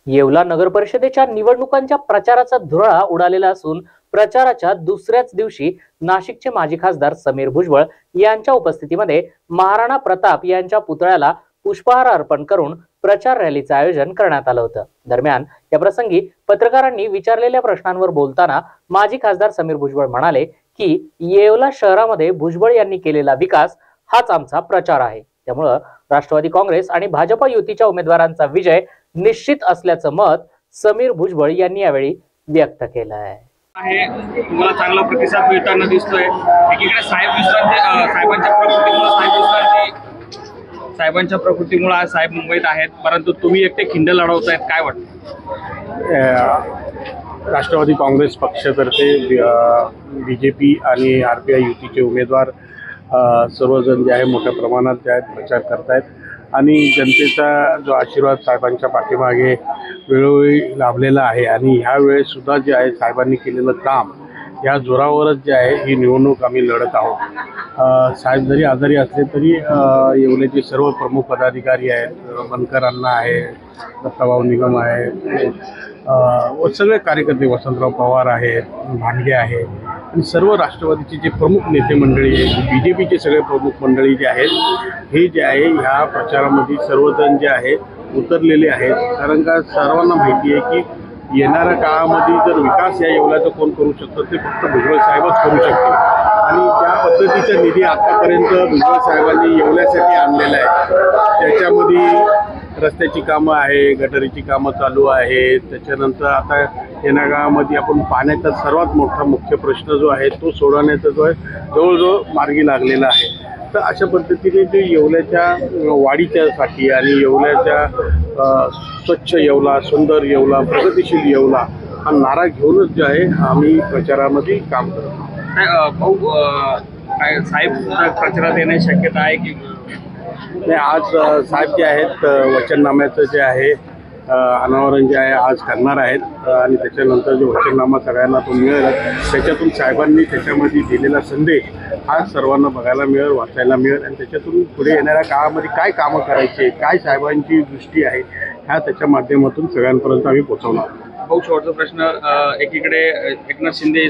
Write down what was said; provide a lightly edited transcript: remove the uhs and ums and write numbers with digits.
येवला नगर परिषदेच्या निवडणुकांच्या प्रचाराचा धुरळा उडालेला असून प्रचाराच्या दुसऱ्याच दिवशी नाशिकचे माजी खासदार समीर भुजबळ यांच्या उपस्थितीमध्ये महाराणा प्रताप यांच्या पुतळ्याला पुष्पहार अर्पण करून प्रचार रॅलीचं आयोजन करण्यात आलं होतं। दरम्यान या प्रसंगी पत्रकारांनी विचारलेल्या प्रश्नांवर बोलताना माजी खासदार समीर भुजबळ म्हणाले की येवला शहरामध्ये भुजबळ यांनी केलेला विकास हाच आमचा प्रचार आहे। त्यामुळे राष्ट्रवादी काँग्रेस आणि भाजप युतीच्या उमेदवारांचा विजय निश्चित असल्याचं मत समीर भुजबळ यांनी यावेळी व्यक्त केलं आहे। तुम्हाला चांगला प्रतिसाद मिळताना दिसतोय। एकीकडे साहेबांच्या प्रकृतीमुळे आज साहेब मुंबईत आहेत, परंतु तुम्ही एकटे खिंड लढवतायत, काय वाटतं? राष्ट्रवादी काँग्रेस पक्षातर्फे बीजेपी आणि आरपीआय युतीचे उमेदवार सर्वजण जे आहे मोठ्या प्रमाणात जे आहेत प्रचार करतायत आणि जनतेचा जो आशीर्वाद साहेबांच्या पाठीमागे वेळोवेळी लाभलेला आहे आणि ह्या वेळेससुद्धा जे आहे साहेबांनी केलेलं काम या जोरावरच जे आहे ही निवडणूक आम्ही लढत आहोत। साहेब जरी आजारी असले तरी येवल्याचे सर्व प्रमुख पदाधिकारी आहेत, बनकर अण्णा आहे, दत्ताभाऊ निगम आहे, व सगळे कार्यकर्ते, वसंतराव पवार आहेत, भांडगे आहे आणि सर्व राष्ट्रवादीचे जे प्रमुख नेते मंडळी आहेत, बीजेपीचे सगळे प्रमुख मंडळी जे आहेत हे जे आहे ह्या प्रचारामध्ये सर्वजण जे आहे उतरलेले आहेत। कारण का सर्वांना माहिती आहे की येणाऱ्या काळामध्ये जर विकास या येवल्याचा कोण करू शकतो ते फक्त भुजबळ साहेबच करू शकतो आणि त्या पद्धतीचा निधी आतापर्यंत भुजबळ साहेबांनी येवल्यासाठी आणलेला आहे। त्याच्यामध्ये रस्त्याची कामं आहे, गटारीची कामं चालू आहेत, त्याच्यानंतर आता येणाऱ्या काळामध्ये आपण पाण्याचा सर्वात मोठा मुख्य प्रश्न जो आहे तो सोडवण्याचा जो आहे जवळजवळ मार्गी लागलेला आहे। तर अशा पद्धतीने जे येवल्याच्या वाढीच्यासाठी आणि येवल्याच्या स्वच्छ येवला, सुंदर येवला, प्रगतिशील येवला हा नारा घेऊनच जे आहे आम्ही प्रचारामध्ये काम करतो। भाऊ, काय साहेब प्रचारात येण्याची शक्यता आहे की नाही? आज साहेब जे आहेत वचननाम्याचं जे आहे अनावरण जे आहे आज करणार आहेत आणि त्याच्यानंतर जो वचननामा सगळ्यांना तो मिळेल त्याच्यातून साहेबांनी त्याच्यामध्ये दिलेला संदेश आज सर्वांना बघायला मिळेल, वाचायला मिळेल आणि त्याच्यातून पुढे येणाऱ्या काळामध्ये काय कामं करायचे, काय साहेबांची दृष्टी आहे ह्या त्याच्या माध्यमातून सगळ्यांपर्यंत आम्ही पोहोचवणार। भाऊ, शेवटचा प्रश्न, एकीकडे एकनाथ शिंदे